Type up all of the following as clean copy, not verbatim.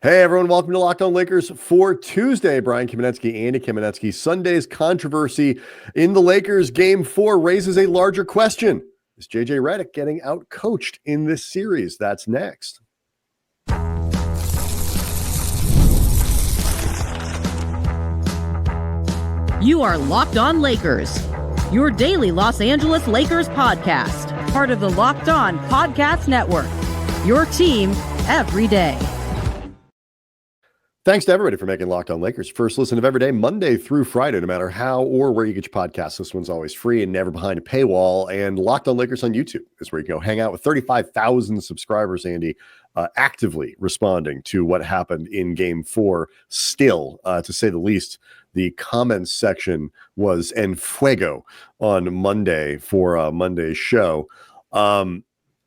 Hey everyone, welcome to Locked On Lakers for Tuesday. Brian Kamenetzky, Andy Kamenetzky. Sunday's controversy in the Lakers Game 4 raises a larger question. Is JJ Redick getting outcoached in this series? That's next. You are Locked On Lakers, your daily Los Angeles Lakers podcast, part of the Locked On Podcast Network, your team every day. Thanks to everybody for making Locked On Lakers first listen of every day, Monday through Friday, no matter how or where you get your podcasts. This one's always free and never behind a paywall. And Locked On Lakers on YouTube is where you go hang out with 35,000 subscribers, Andy, actively responding to what happened in Game 4. Still, to say the least, the comments section was en fuego on Monday for Monday's show.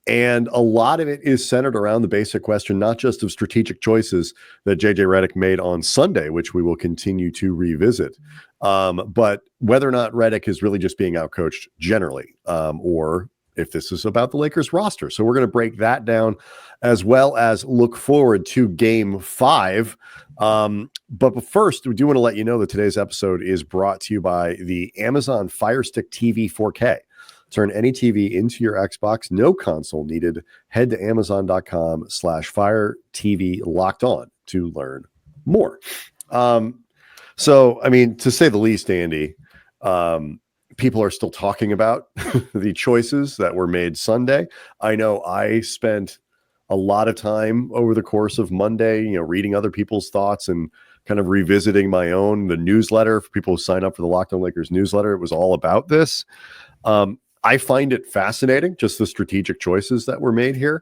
And a lot of it is centered around the basic question, not just of strategic choices that JJ Redick made on Sunday, which we will continue to revisit, but whether or not Redick is really just being outcoached generally, or if this is about the Lakers roster. So we're going to break that down as well as look forward to Game 5. But first, we do want to let you know that today's episode is brought to you by the Amazon Fire Stick TV 4K. Turn any TV into your Xbox. No console needed. Head to Amazon.com/Fire TV Locked On to learn more. So, I mean, to say the least, Andy, people are still talking about the choices that were made Sunday. I know I spent a lot of time over the course of Monday, reading other people's thoughts and kind of revisiting my own. The newsletter for people who sign up for the Locked On Lakers newsletter, it was all about this. I find it fascinating, just the strategic choices that were made here.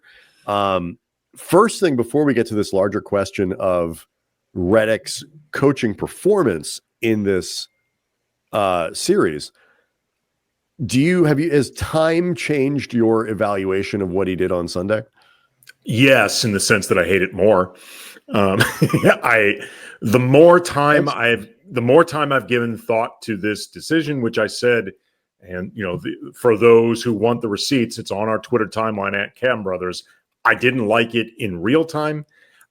First thing, before we get to this larger question of Redick's coaching performance in this series, has time changed your evaluation of what he did on Sunday? Yes, in the sense that I hate it more. The more time I've given thought to this decision, which I said. And, for those who want the receipts, it's on our Twitter timeline at Cam Brothers. I didn't like it in real time.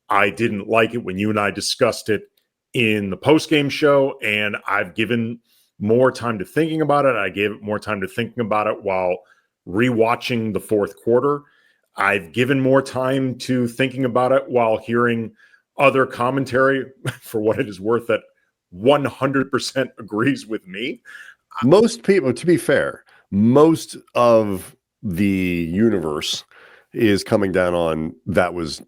I didn't like it when you and I discussed it in the postgame show. And I've given more time to thinking about it. I gave it more time to thinking about it while rewatching the fourth quarter. I've given more time to thinking about it while hearing other commentary, for what it is worth, that 100% agrees with me. Most people, to be fair, most of the universe is coming down on that was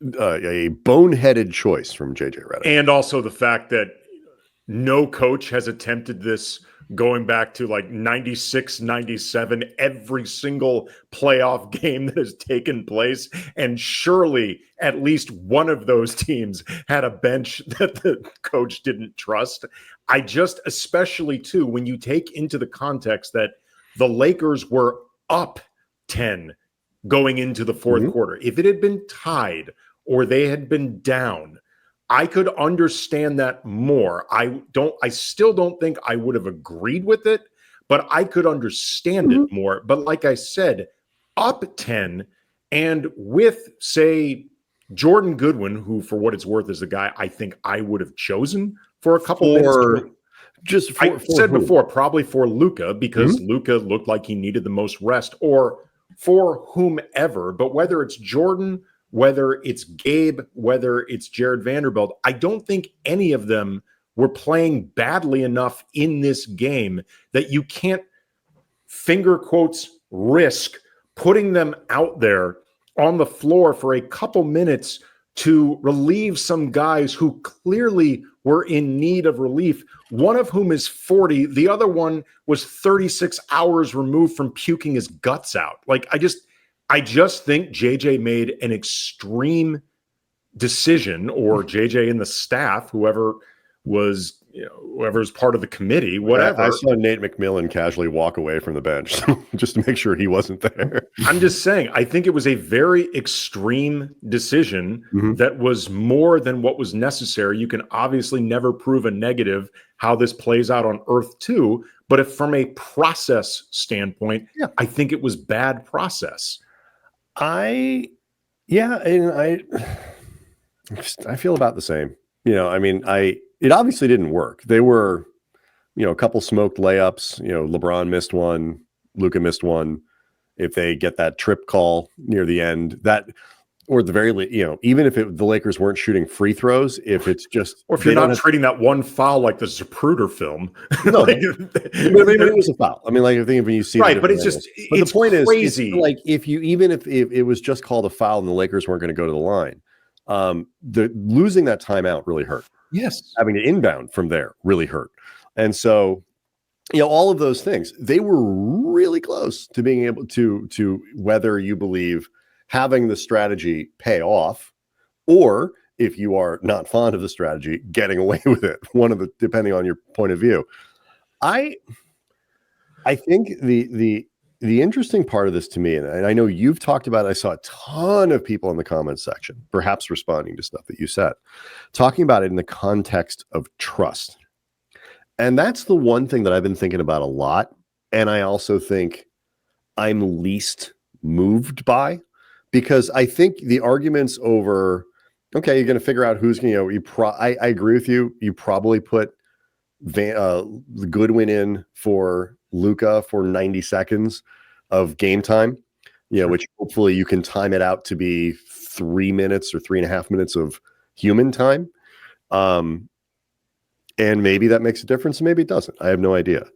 a boneheaded choice from JJ Redick. And also the fact that no coach has attempted this going back to like 96, 97, every single playoff game that has taken place. And surely at least one of those teams had a bench that the coach didn't trust. I just, especially too, when you take into the context that the Lakers were up 10 going into the fourth quarter. If it had been tied or they had been down, I could understand that more. I still don't think I would have agreed with it, but I could understand it more. But like I said, up 10 and with, say, Jordan Goodwin, who for what it's worth is the guy I think I would have chosen for a couple minutes. I said before, probably for Luka, because Luka looked like he needed the most rest, or for whomever. But whether it's Jordan, whether it's Gabe, whether it's Jared Vanderbilt, I don't think any of them were playing badly enough in this game that you can't, finger quotes, risk putting them out there on the floor for a couple minutes to relieve some guys who clearly were in need of relief, one of whom is 40. The other one was 36 hours removed from puking his guts out. Like, I just think JJ made an extreme decision, or JJ and the staff, whoever's part of the committee, whatever. I saw Nate McMillan casually walk away from the bench just to make sure he wasn't there. I'm just saying, I think it was a very extreme decision that was more than what was necessary. You can obviously never prove a negative how this plays out on Earth 2, but if from a process standpoint, I think it was bad process. I feel about the same. I mean, it obviously didn't work. They were, a couple smoked layups. LeBron missed one, Luka missed one. If they get that trip call near the end, or at the very least, even if the Lakers weren't shooting free throws, if it's just, or if you're not treating that one foul like the Zapruder film, no, but it was a foul. I mean, like, I think when you see right, but it's just, but the point crazy. Is, like, if it was just called a foul and the Lakers weren't going to go to the line, the losing that timeout really hurt. Yes, having to inbound from there really hurt, and so. All of those things, they were really close to being able to whether you believe having the strategy pay off, or if you are not fond of the strategy, getting away with it. Depending on your point of view. I think the interesting part of this to me, and I know you've talked about it, I saw a ton of people in the comments section, perhaps responding to stuff that you said, talking about it in the context of trust. And that's the one thing that I've been thinking about a lot. And I also think I'm least moved by, because I think the arguments over, okay, you're going to figure out who's going to, I agree with you. You probably put Goodwin in for Luka for 90 seconds of game time, which hopefully you can time it out to be 3 minutes or 3.5 minutes of human time. And maybe that makes a difference, and maybe it doesn't. I have no idea.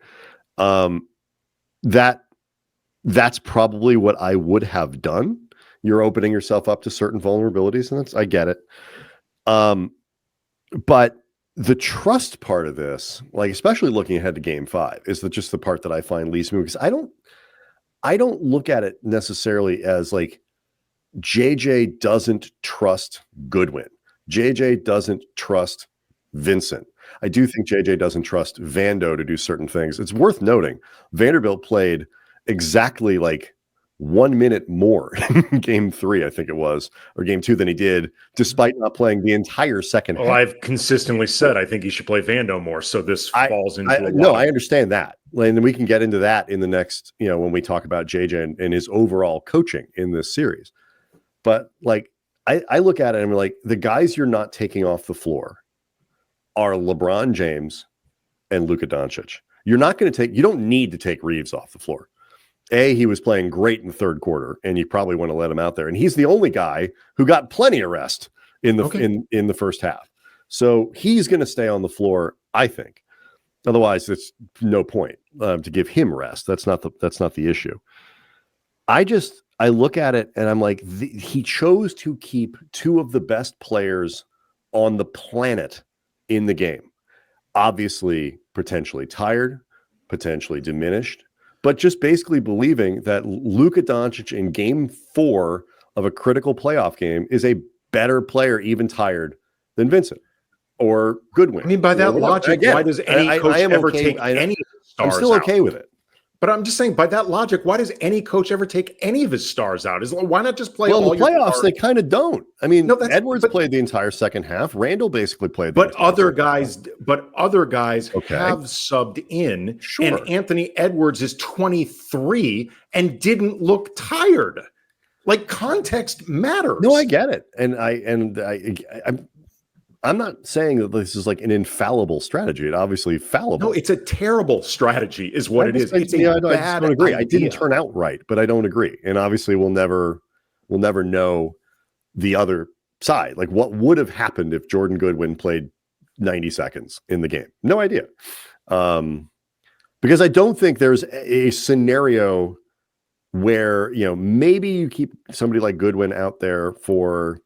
That's probably what I would have done. You're opening yourself up to certain vulnerabilities, and I get it. But the trust part of this, like, especially looking ahead to Game 5, is just the part that I find least moving, because I don't look at it necessarily as like JJ doesn't trust Goodwin. JJ doesn't trust Vincent. I do think JJ doesn't trust Vando to do certain things. It's worth noting Vanderbilt played exactly like 1 minute more in Game 3, I think it was, or Game 2 than he did, despite not playing the entire second half. I've consistently said I think he should play Vando more. So this falls into no, I understand that. And we can get into that in the next, when we talk about JJ and his overall coaching in this series. But like, I look at it and I'm like, the guys you're not taking off the floor are LeBron James and Luka Doncic. You don't need to take Reeves off the floor. He was playing great in the third quarter, and you probably want to let him out there. And he's the only guy who got plenty of rest in the first half. So he's going to stay on the floor, I think. Otherwise, it's no point to give him rest. That's not the issue. I look at it and I'm like, he chose to keep two of the best players on the planet in the game. Obviously, potentially tired, potentially diminished, but just basically believing that Luka Doncic in Game 4 of a critical playoff game is a better player, even tired, than Vincent or Goodwin. I mean, by that logic, why does any coach ever take any stars I'm still okay out? with it. But I'm just saying, by that logic, why does any coach ever take any of his stars out? Why not just play all in the playoffs? They kind of don't. I mean, Edwards played the entire second half. Randall basically played. But other guys have subbed in, and Anthony Edwards is 23 and didn't look tired. Like, context matters. No, I get it, and I'm not saying that this is like an infallible strategy. It obviously fallible. No, it's a terrible strategy, is what it is. It's I don't agree. Idea. I didn't turn out right, but I don't agree. And obviously, we'll never know the other side. Like, what would have happened if Jordan Goodwin played 90 seconds in the game? No idea. Because I don't think there's a scenario where maybe you keep somebody like Goodwin out there for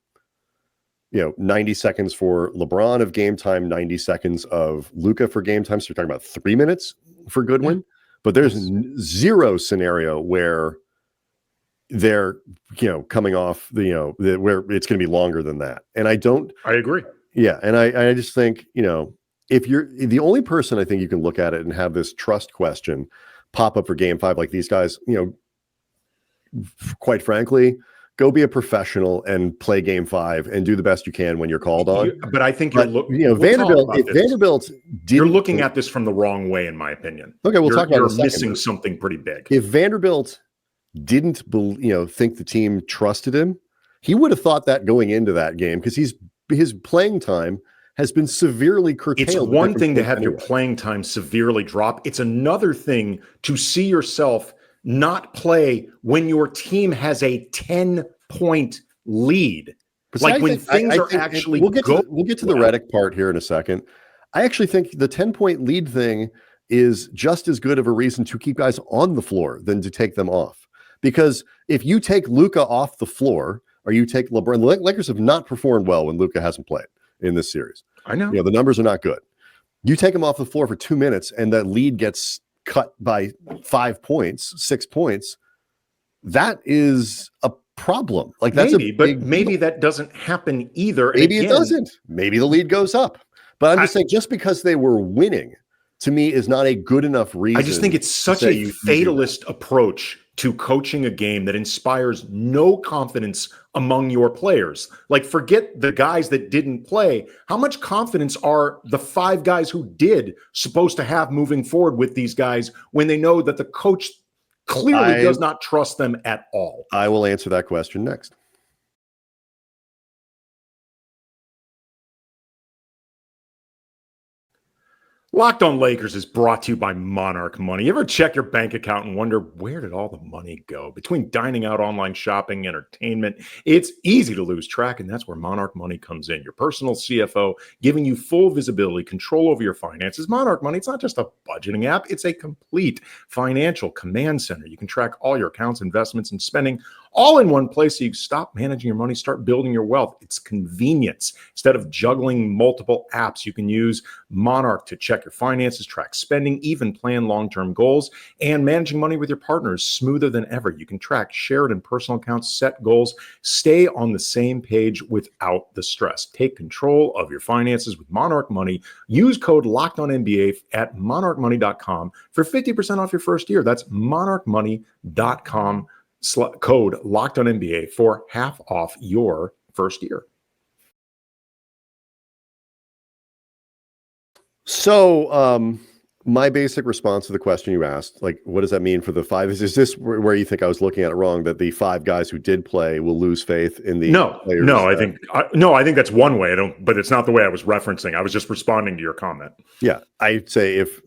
90 seconds for LeBron of game time, 90 seconds of Luka for game time. So you're talking about 3 minutes for Goodwin, but there's zero scenario where they're, coming off where it's going to be longer than that. And I agree. Yeah. And I just think, if you're the only person, I think you can look at it and have this trust question pop up for Game 5, like these guys, quite frankly, go be a professional and play Game 5 and do the best you can when you're called on. But I think Vanderbilt. You're looking at this from the wrong way, in my opinion. Okay, we'll talk about it in a second. You're missing something pretty big. If Vanderbilt didn't, think the team trusted him, he would have thought that going into that game, because he's his playing time has been severely curtailed. It's one thing to have your playing time severely drop. It's another thing to see yourself not play when your team has a 10-point lead. But like when things are actually we'll get to the Redick part here in a second. I actually think the 10-point lead thing is just as good of a reason to keep guys on the floor than to take them off. Because if you take Luka off the floor or you take LeBron, the Lakers have not performed well when Luka hasn't played in this series. I know. The numbers are not good. You take him off the floor for 2 minutes and that lead gets cut by 5 points, 6 points. That is a problem. Like that's maybe that doesn't happen either. Maybe it doesn't. Maybe the lead goes up. But I'm just saying, just because they were winning, to me, is not a good enough reason. I just think it's such a fatalist approach to coaching a game that inspires no confidence among your players. Like, forget the guys that didn't play. How much confidence are the 5 guys who did supposed to have moving forward with these guys when they know that the coach clearly does not trust them at all? I will answer that question next. Locked on Lakers is brought to you by Monarch Money. You ever check your bank account and wonder, where did all the money go? Between dining out, online shopping, entertainment, it's easy to lose track, and that's where Monarch Money comes in. Your personal CFO, giving you full visibility, control over your finances. Monarch Money, it's not just a budgeting app, it's a complete financial command center. You can track all your accounts, investments, and spending all in one place, so you stop managing your money, start building your wealth. It's convenience. Instead of juggling multiple apps, you can use Monarch to check your finances, track spending, even plan long-term goals, and managing money with your partners smoother than ever. You can track shared and personal accounts, set goals, stay on the same page without the stress. Take control of your finances with Monarch Money. Use code LOCKEDONNBA at monarchmoney.com for 50% off your first year. That's monarchmoney.com. Code LOCKEDONNBA for half off your first year. So my basic response to the question you asked, like, what does that mean for the 5? Is this where you think I was looking at it wrong, that the 5 guys who did play will lose faith in the players? I think that's one way. But it's not the way I was referencing. I was just responding to your comment. Yeah, I'd say if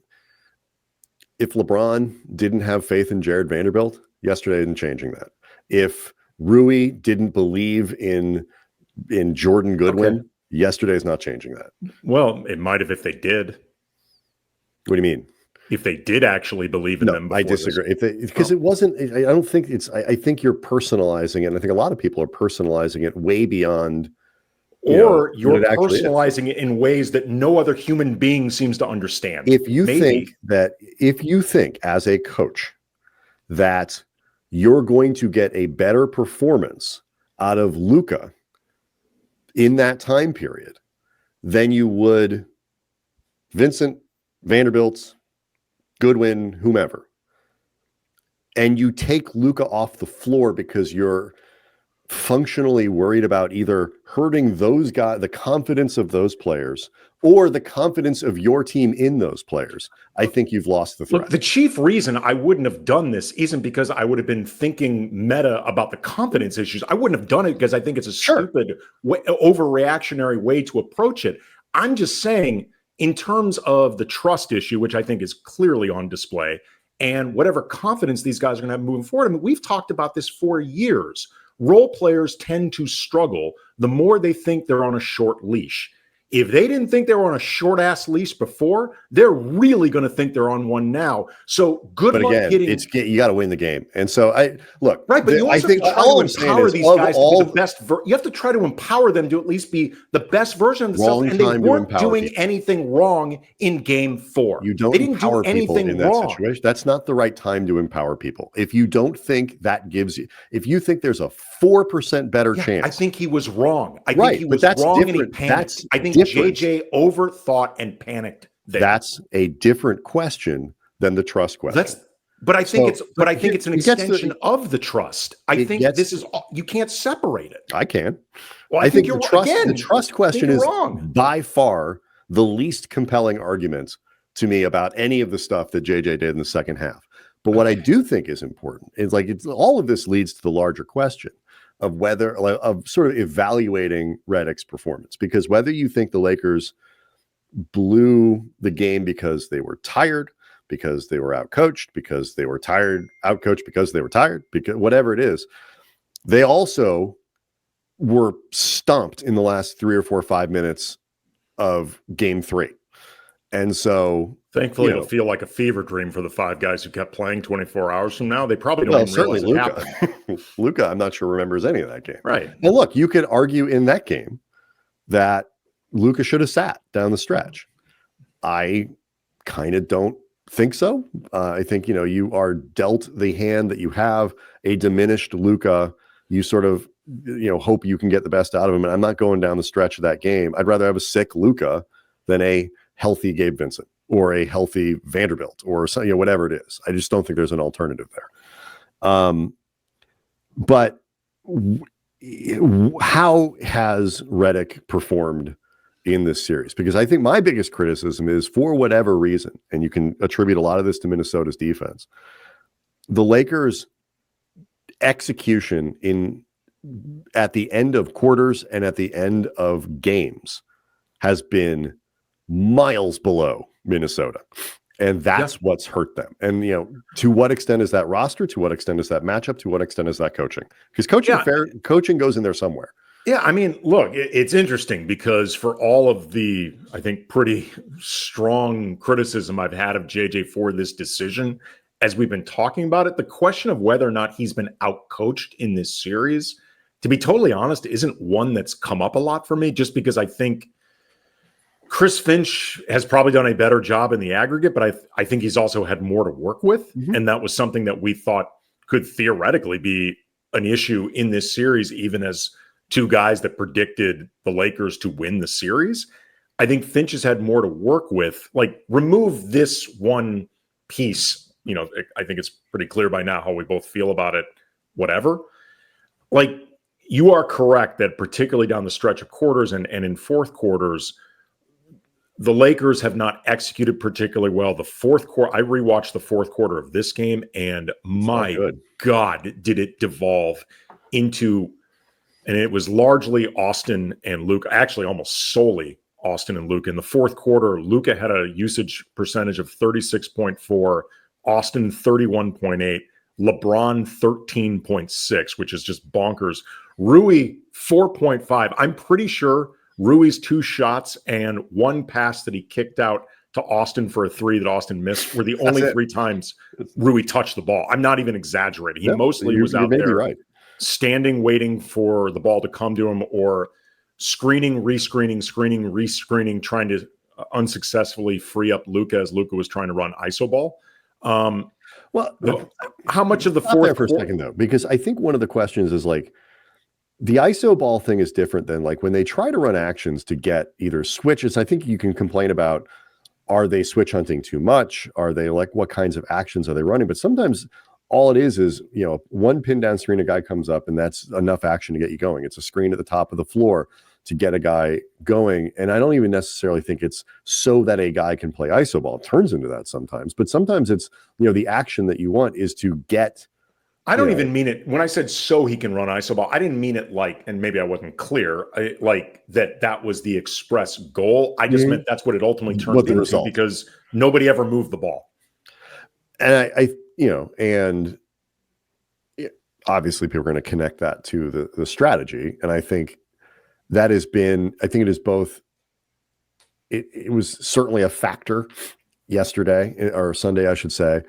LeBron didn't have faith in Jared Vanderbilt, yesterday isn't changing that. If Rui didn't believe in Jordan Goodwin, yesterday is not changing that. Well, it might have if they did. What do you mean? If they did actually believe in them. I disagree. Because it wasn't. I don't think it's. I think you're personalizing it. And I think a lot of people are personalizing it way beyond. Or you're personalizing it in ways that no other human being seems to understand. If you think as a coach that you're going to get a better performance out of Luka in that time period than you would Vincent, Vanderbilt, Goodwin, whomever, and you take Luka off the floor because you're functionally worried about either hurting those guys, the confidence of those players, or the confidence of your team in those players, I think you've lost the threat. Look, the chief reason I wouldn't have done this isn't because I would have been thinking meta about the confidence issues. I wouldn't have done it because I think it's a stupid, overreactionary way to approach it. I'm just saying, in terms of the trust issue, which I think is clearly on display, and whatever confidence these guys are going to have moving forward. I mean, we've talked about this for years. Role players tend to struggle the more they think they're on a short leash. If they didn't think they were on a short ass leash before, they're really going to think they're on one now. So good luck getting. You got to win the game, and so but you also have to try to empower these guys to be the best. You have to try to empower them to at least be the best version of themselves. And they weren't doing anything wrong in Game 4. You don't. They didn't do anything in that situation. That's not the right time to empower people. If you don't think that gives you, if you think there's a 4% better chance, I think he was wrong. I think he was wrong and he panicked. I think JJ overthought and panicked there. That's a different question than the trust question. But I think it's an extension of the trust. I think this is, you can't separate it. I can. Well, I think the trust question is by far the least compelling argument to me about any of the stuff that JJ did in the second half. But what I do think is important is all of this leads to the larger question of whether of sort of evaluating Redick's performance, because whether you think the Lakers blew the game because they were tired, because they were outcoached, because they were tired, outcoached because they were tired, because whatever it is, they also were stomped in the last 3 or 4 or 5 minutes of game 3. And so thankfully it'll feel like a fever dream for the 5 guys who kept playing 24 hours from now. They probably don't even realize it happened. Luka, I'm not sure remembers any of that game. Right. Now look, you could argue in that game that Luka should have sat down the stretch. I kind of don't think so. I think, you are dealt the hand that you have, a diminished Luka. You sort of, hope you can get the best out of him. And I'm not going down the stretch of that game. I'd rather have a sick Luka than a healthy Gabe Vincent or a healthy Vanderbilt or something, whatever it is. I just don't think there's an alternative there. But how has Redick performed in this series? Because I think my biggest criticism is, for whatever reason, and you can attribute a lot of this to Minnesota's defense, the Lakers' execution at the end of quarters and at the end of games has been miles below Minnesota. And that's what's hurt them. And, to what extent is that roster? To what extent is that matchup? To what extent is that coaching? Because coaching goes in there somewhere. Yeah, I mean, look, it's interesting because for all of the, I think, pretty strong criticism I've had of JJ for this decision, as we've been talking about it, the question of whether or not he's been outcoached in this series, to be totally honest, isn't one that's come up a lot for me, just because I think Chris Finch has probably done a better job in the aggregate, but I think he's also had more to work with. Mm-hmm. And that was something that we thought could theoretically be an issue in this series, even as 2 guys that predicted the Lakers to win the series. I think Finch has had more to work with. Like, remove this one piece. I think it's pretty clear by now how we both feel about it, whatever. Like, you are correct that particularly down the stretch of quarters and in fourth quarters, the Lakers have not executed particularly well. The fourth quarter, I rewatched the fourth quarter of this game, and my God, did it devolve into, and it was largely Austin and Luka, actually almost solely Austin and Luka. In the fourth quarter, Luka had a usage percentage of 36.4, Austin 31.8, LeBron 13.6, which is just bonkers. Rui 4.5. I'm pretty sure Rui's 2 shots and 1 pass that he kicked out to Austin for a 3 that Austin missed were the only 3 times Rui touched the ball. I'm not even exaggerating. He mostly was out there standing, waiting for the ball to come to him, or screening, rescreening, trying to unsuccessfully free up Luka as Luka was trying to run iso ball. How much of the fourth there for a second, though, because I think one of the questions is like, the iso ball thing is different than like when they try to run actions to get either switches. I think you can complain about, are they switch hunting too much? Are they like, what kinds of actions are they running? But sometimes all it is, one pin down screen, a guy comes up, and that's enough action to get you going. It's a screen at the top of the floor to get a guy going. And I don't even necessarily think it's so that a guy can play iso ball. It turns into that sometimes, but sometimes it's, the action that you want is to get. I don't even mean it when I said so he can run iso ball. I didn't mean it like, and maybe I wasn't clear, like that was the express goal. I just meant that's what it ultimately turned into result, because nobody ever moved the ball. And and obviously people are going to connect that to the strategy. And I think that has been, it is both. It was certainly a factor yesterday, or Sunday, I should say.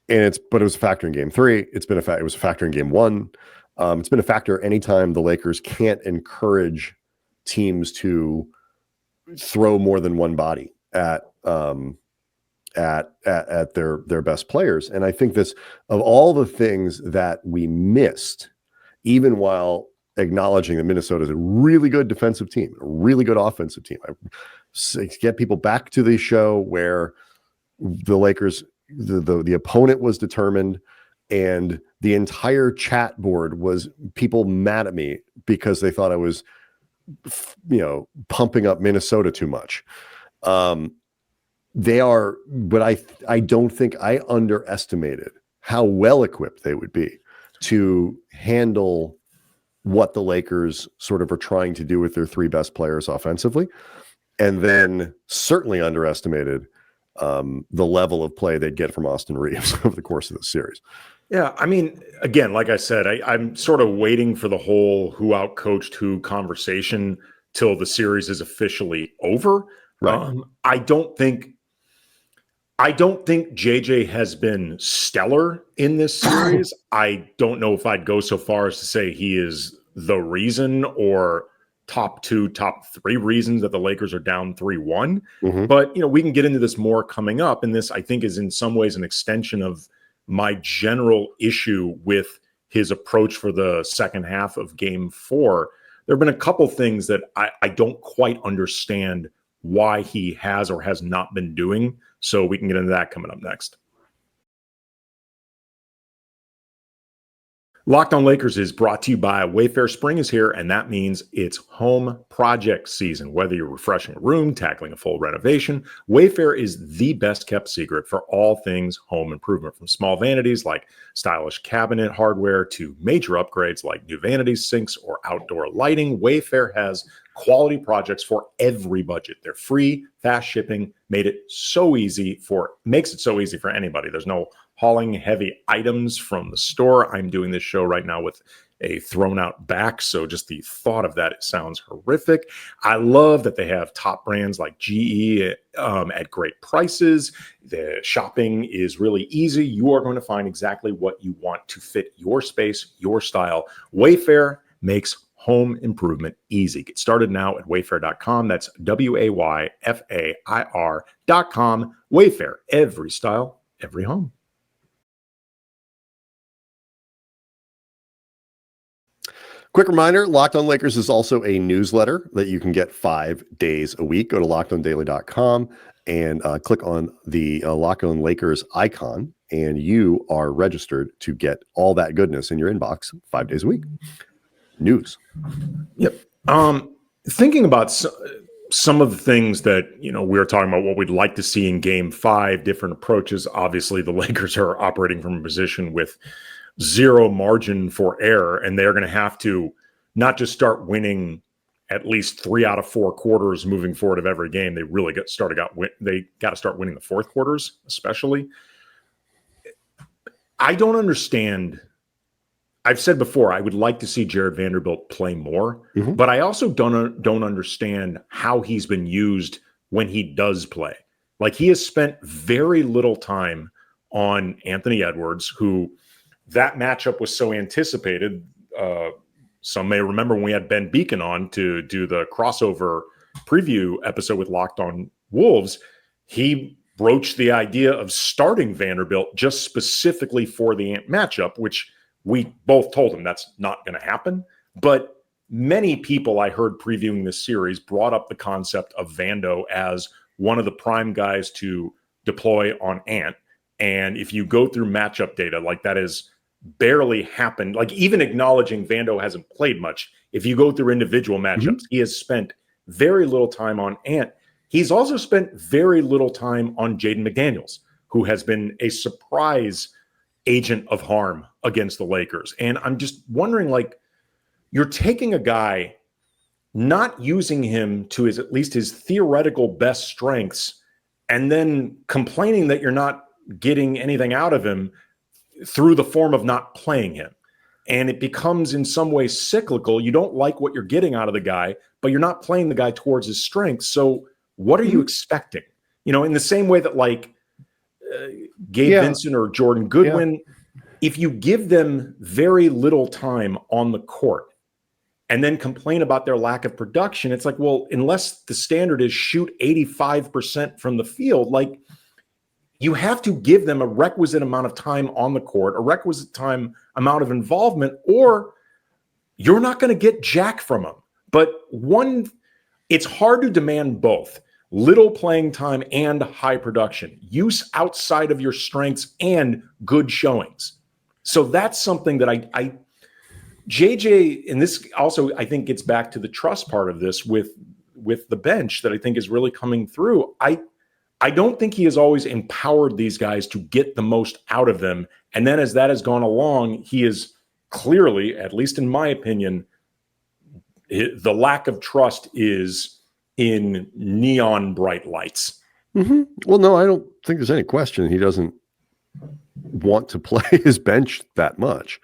But it was a factor in game 3. It was a factor in game 1. It's been a factor anytime the Lakers can't encourage teams to throw more than one body at their best players. And I think this, of all the things that we missed, even while acknowledging that Minnesota is a really good defensive team, a really good offensive team, I get people back to the show where the Lakers, the opponent was determined, and the entire chat board was people mad at me because they thought I was, pumping up Minnesota too much. They are, but I don't think I underestimated how well equipped they would be to handle what the Lakers sort of are trying to do with their three best players offensively, and then certainly underestimated the level of play they'd get from Austin Reeves over the course of the series. Yeah, I mean, again, like I said, I'm sort of waiting for the whole who outcoached who conversation till the series is officially over. Right. I don't think JJ has been stellar in this series. I don't know if I'd go so far as to say he is the reason or top 2, top 3 reasons that the Lakers are down 3-1. Mm-hmm. But, we can get into this more coming up. And this, I think, is in some ways an extension of my general issue with his approach for the second half of Game 4. There have been a couple things that I don't quite understand why he has or has not been doing. So we can get into that coming up next. Locked on Lakers is brought to you by WayFair. Spring is here, and that means it's home project season. Whether you're refreshing a room, tackling a full renovation, WayFair is the best kept secret for all things home improvement, from small vanities like stylish cabinet hardware to major upgrades like new vanities, sinks, or outdoor lighting. WayFair has quality projects for every budget. They're free, fast shipping, makes it so easy for anybody. There's no hauling heavy items from the store. I'm doing this show right now with a thrown out back, so just the thought of that, it sounds horrific. I love that they have top brands like GE at great prices. The shopping is really easy. You are going to find exactly what you want to fit your space, your style. WayFair makes home improvement easy. Get started now at WayFair.com. That's WayFair.com. WayFair, every style, every home. Quick reminder, Locked On Lakers is also a newsletter that you can get 5 days a week. Go to LockedOnDaily.com and click on the Locked On Lakers icon, and you are registered to get all that goodness in your inbox 5 days a week. News. Yep. Thinking about some of the things that, we were talking about, what we'd like to see in Game 5, different approaches. Obviously, the Lakers are operating from a position with zero margin for error, and they're going to have to not just start winning at least 3 out of 4 quarters moving forward of every game. They really got to start winning the fourth quarters, especially. I don't understand. I've said before, I would like to see Jared Vanderbilt play more, but I also don't understand how he's been used when he does play. Like, he has spent very little time on Anthony Edwards, who that matchup was so anticipated. Some may remember when we had Ben Beacon on to do the crossover preview episode with Locked On Wolves, he broached the idea of starting Vanderbilt just specifically for the matchup, which we both told him that's not going to happen. But many people I heard previewing this series brought up the concept of Vando as one of the prime guys to deploy on Ant. And if you go through matchup data, like, that is barely happened. Like, even acknowledging Vando hasn't played much, if you go through individual matchups, he has spent very little time on Ant. He's also spent very little time on Jaden McDaniels, who has been a surprise agent of harm against the Lakers. And I'm just wondering, like, you're taking a guy, not using him to at least his theoretical best strengths, and then complaining that you're not getting anything out of him through the form of not playing him. And it becomes in some way cyclical. You don't like what you're getting out of the guy, but you're not playing the guy towards his strengths. So what are you expecting? In the same way that, like, Gabe Vincent or Jordan Goodwin, if you give them very little time on the court and then complain about their lack of production, it's like, well, unless the standard is shoot 85% from the field, like, you have to give them a requisite amount of time on the court, a requisite amount of involvement, or you're not going to get jack from them. But it's hard to demand both little playing time and high production, use outside of your strengths and good showings. So that's something that JJ, and this also, I think, gets back to the trust part of this with the bench that I think is really coming through. I don't think he has always empowered these guys to get the most out of them. And then as that has gone along, he is clearly, at least in my opinion, The lack of trust is in neon bright lights. Mm-hmm. Well, no, I don't think there's any question he doesn't want to play his bench that much.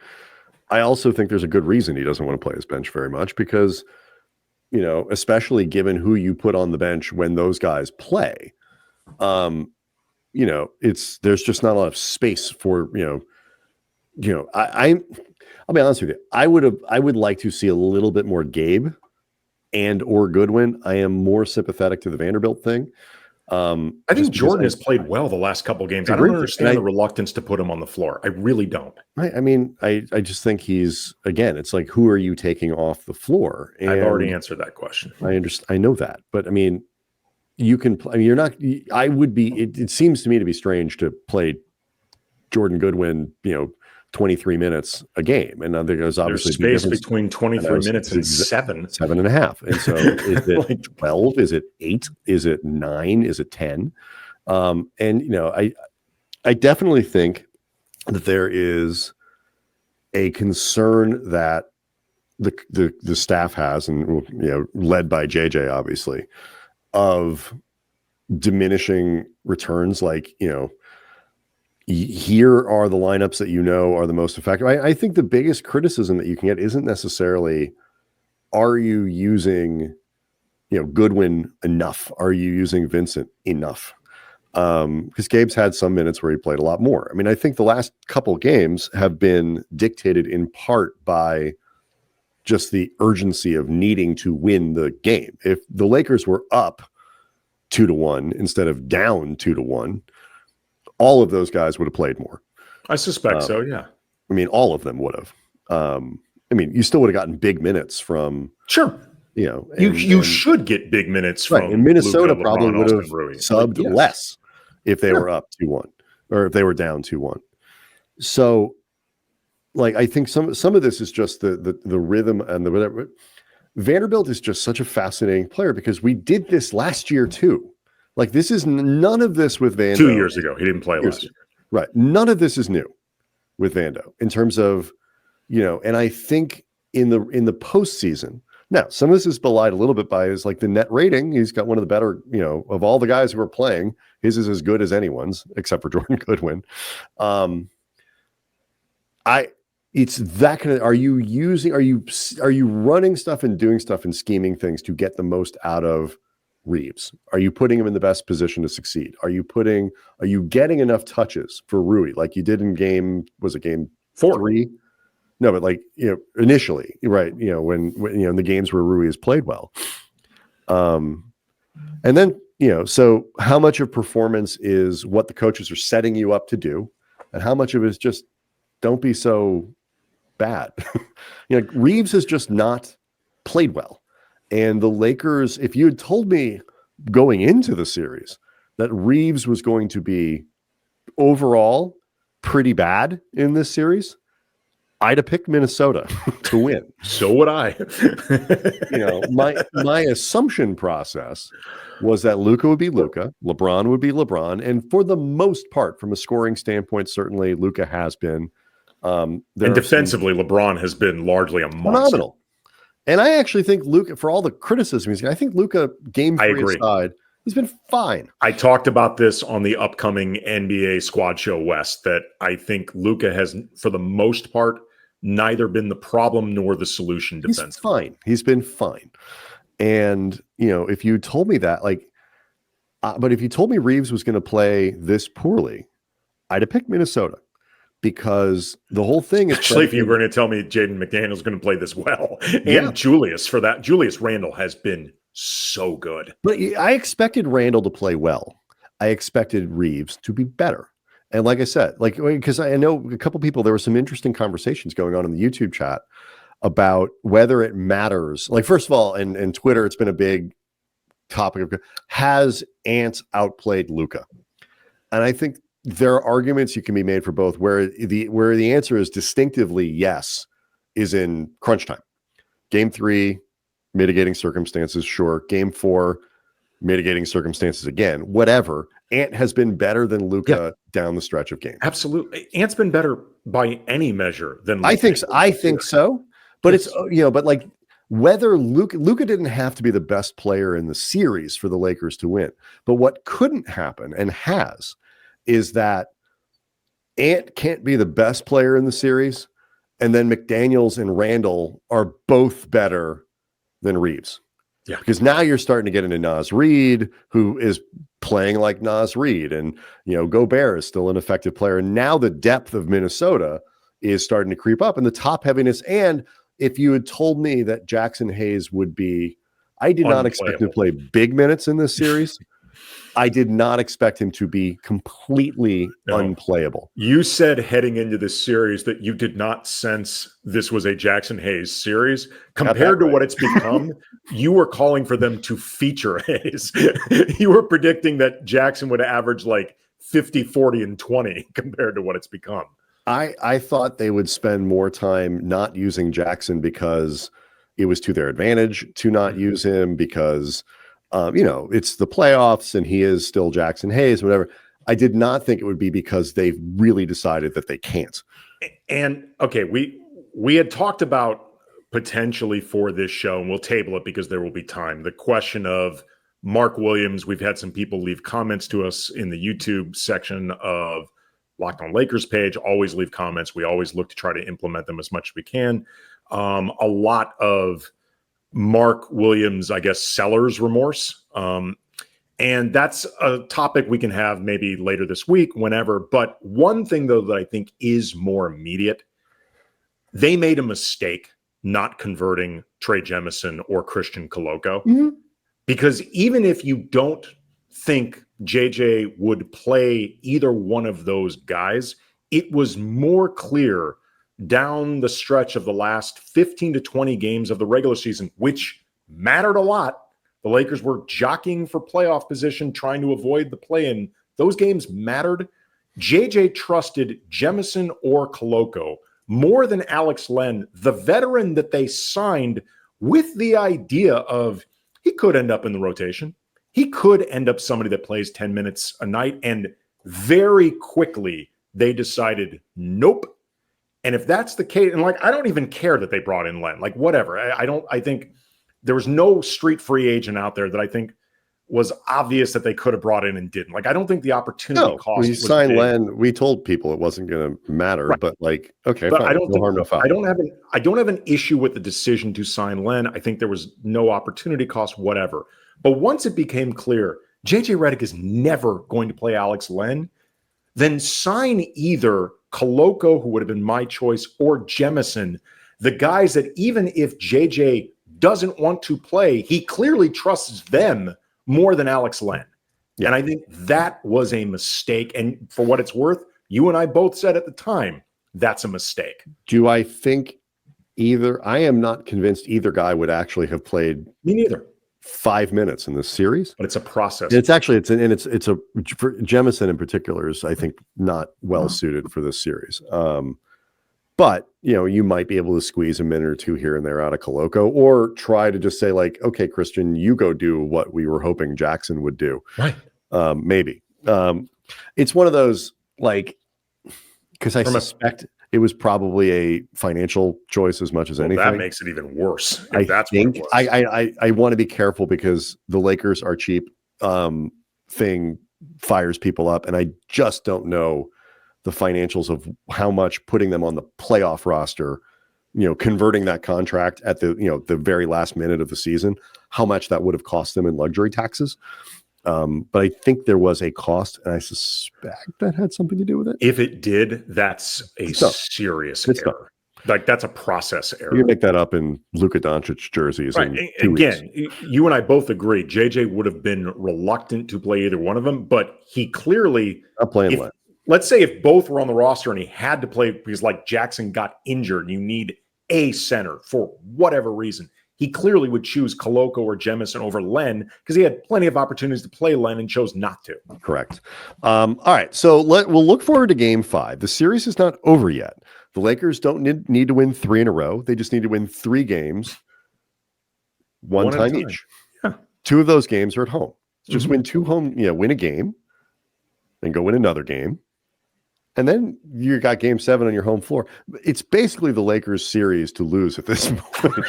I also think there's a good reason he doesn't want to play his bench very much because, you know, especially given who you put on the bench when those guys play, you know, there's just not a lot of space for, I'll be honest with you. I would like to see a little bit more Gabe and or Goodwin. I am more sympathetic to the Vanderbilt thing. I think Jordan has played well the last couple of games. I don't understand the reluctance to put him on the floor. I really don't. I mean, I just think he's, again, it's like, who are you taking off the floor? And I've already answered that question. I understand. I know that, but I mean, you can play. I mean, you're not. I would be. It seems to me to be strange to play Jordan Goodwin, 23 minutes a game, and there's obviously space between 23 minutes and 7.5. And so, is it like 12? Is it 8? Is it 9? Is it 10? And I definitely think that there is a concern that the staff has, and led by JJ, obviously, of diminishing returns. Like, here are the lineups that are the most effective. I think the biggest criticism that you can get isn't necessarily, are you using, Goodwin enough? Are you using Vincent enough? Because Gabe's had some minutes where he played a lot more. I mean, I think the last couple games have been dictated in part by just the urgency of needing to win the game. If the Lakers were up 2-1 instead of down 2-1, all of those guys would have played more. I suspect so, yeah. I mean, all of them would have. I mean, you still would have gotten big minutes from. Sure. You should get big minutes from. Right. And Minnesota Luka, probably LeBron, would have Rui. subbed less if they were up 2-1 or if they were down 2-1. So, like, I think some of this is just the rhythm and the whatever. Vanderbilt is just such a fascinating player because we did this last year too. Like, this is none of this with Vando. 2 years ago, he didn't play last year. Right. None of this is new with Vando in terms of, and I think in the postseason, now some of this is belied a little bit by his, like, the net rating. He's got one of the better, of all the guys who are playing, his is as good as anyone's except for Jordan Goodwin. It's that kind of, are you running stuff and doing stuff and scheming things to get the most out of Reeves? Are you putting him in the best position to succeed? Are you getting enough touches for Rui like you did in game 3? No, but like, initially, right. When in the games where Rui has played well. And then, so how much of performance is what the coaches are setting you up to do, and how much of it is just don't be so bad. Reeves has just not played well. And the Lakers, if you had told me going into the series that Reeves was going to be overall pretty bad in this series, I'd have picked Minnesota to win. So would I. My assumption process was that Luka would be Luka, LeBron would be LeBron, and for the most part, from a scoring standpoint, certainly Luka has been. And defensively, LeBron has been largely a monster. Phenomenal. And I actually think Luka, for all the criticism he's got, I think Luka, game 3 aside, he's been fine. I talked about this on the upcoming NBA Squad Show West, that I think Luka has, for the most part, neither been the problem nor the solution defensively. He's fine. He's been fine. And, if you told me that, but if you told me Reeves was going to play this poorly, I'd have picked Minnesota. Because the whole thing is, especially if you were going to tell me Jaden McDaniel's going to play this well, and Julius for that. Julius Randle has been so good. But I expected Randle to play well. I expected Reeves to be better. And like I said, because I know a couple people, there were some interesting conversations going on in the YouTube chat about whether it matters. Like, first of all, in Twitter, it's been a big topic of, has Ant outplayed Luka? And I think there are arguments you can be made for both, where the answer is distinctively yes, is in crunch time. Game 3, mitigating circumstances, sure. Game 4, mitigating circumstances again. Whatever. Ant has been better than Luka down the stretch of games. Absolutely. Ant's been better by any measure than Luka. I think so. But it's, but like, whether Luka didn't have to be the best player in the series for the Lakers to win. But what couldn't happen and has is that Ant can't be the best player in the series, and then McDaniels and Randall are both better than Reeves. Yeah. Because now you're starting to get into Naz Reid, who is playing like Naz Reid, and Gobert is still an effective player. And now the depth of Minnesota is starting to creep up, and the top heaviness. And if you had told me that Jackson Hayes would be, I did not expect him to play big minutes in this series. I did not expect him to be completely unplayable. You said heading into this series that you did not sense this was a Jackson Hayes series. Compared to what it's become, you were calling for them to feature Hayes. You were predicting that Jackson would average like 50, 40, and 20 compared to what it's become. I thought they would spend more time not using Jackson because it was to their advantage to not use him because, it's the playoffs and he is still Jackson Hayes, whatever. I did not think it would be because they've really decided that they can't. And okay, we had talked about potentially for this show, and we'll table it because there will be time. The question of Mark Williams, we've had some people leave comments to us in the YouTube section of Locked On Lakers page. Always leave comments. We always look to try to implement them as much as we can. A lot of Mark Williams, I guess, seller's remorse. And that's a topic we can have maybe later this week, whenever. But one thing, though, that I think is more immediate, they made a mistake not converting Trey Jemison or Christian Koloko. Mm-hmm. Because even if you don't think JJ would play either one of those guys, it was more clear down the stretch of the last 15 to 20 games of the regular season, which mattered a lot. The Lakers were jockeying for playoff position, trying to avoid the play-in. Those games mattered. JJ trusted Jemison or Koloko more than Alex Len, the veteran that they signed with the idea of he could end up in the rotation. He could end up somebody that plays 10 minutes a night. And very quickly, they decided, nope. And if that's the case, and I don't even care that they brought in Len, whatever. I think there was no street free agent out there that I think was obvious that they could have brought in and didn't. I don't think the opportunity cost. When you signed Len, we told people it wasn't going to matter, right. But okay, but fine. I don't no harm, no foul. I don't have an issue with the decision to sign Len. I think there was no opportunity cost, whatever. But once it became clear JJ Redick is never going to play Alex Len, then sign either Koloko, who would have been my choice, or Jemison, the guys that even if JJ doesn't want to play, he clearly trusts them more than Alex Len. Yeah. And I think that was a mistake. And for what it's worth, you and I both said at the time, that's a mistake. Do I think I am not convinced either guy would actually have played. Me neither. 5 minutes in this series, but it's a process. It's for Jemison in particular is, I think, not well suited for this series. But you might be able to squeeze a minute or two here and there out of Koloko, or try to just say okay, Christian, you go do what we were hoping Jackson would do. Right. Maybe. It's one of those because I suspect it was probably a financial choice as much as anything. That makes it even worse. I want to be careful because the Lakers are cheap thing fires people up. And I just don't know the financials of how much putting them on the playoff roster, converting that contract at the very last minute of the season, how much that would have cost them in luxury taxes. But I think there was a cost, and I suspect that had something to do with it. If it did, that's a serious error. That's a process error. You can make that up in Luka Doncic jerseys. Right. Again, you and I both agree JJ would have been reluctant to play either one of them, but he clearly not playing Len. Let's say if both were on the roster and he had to play because Jackson got injured and you need a center for whatever reason, he clearly would choose Koloko or Jemison over Len because he had plenty of opportunities to play Len and chose not to. Correct. All right. So we'll look forward to Game 5. The series is not over yet. The Lakers don't need to win 3 in a row. They just need to win 3 games, one time each. Yeah. 2 of those games are at home. Just win 2 home, win a game and go win another game. And then you got game 7 on your home floor. It's basically the Lakers series to lose at this point.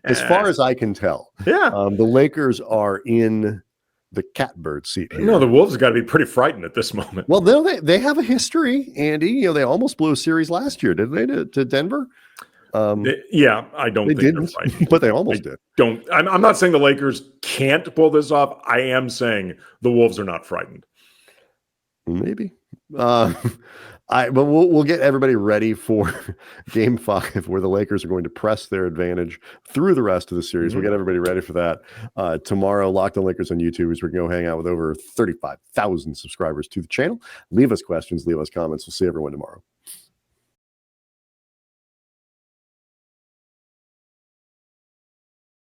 As far as I can tell. Yeah. The Lakers are in the catbird seat here. No, the Wolves got to be pretty frightened at this moment. Well, they have a history, Andy. You know, they almost blew a series last year, didn't they, to Denver? I don't think they're frightened. But they almost did. I'm not saying the Lakers can't pull this off. I am saying the Wolves are not frightened. Maybe. But we'll get everybody ready for game 5, where the Lakers are going to press their advantage through the rest of the series. We'll get everybody ready for that. Tomorrow, Locked on Lakers on YouTube, as we're going to go hang out with over 35,000 subscribers to the channel. Leave us questions, leave us comments. We'll see everyone tomorrow.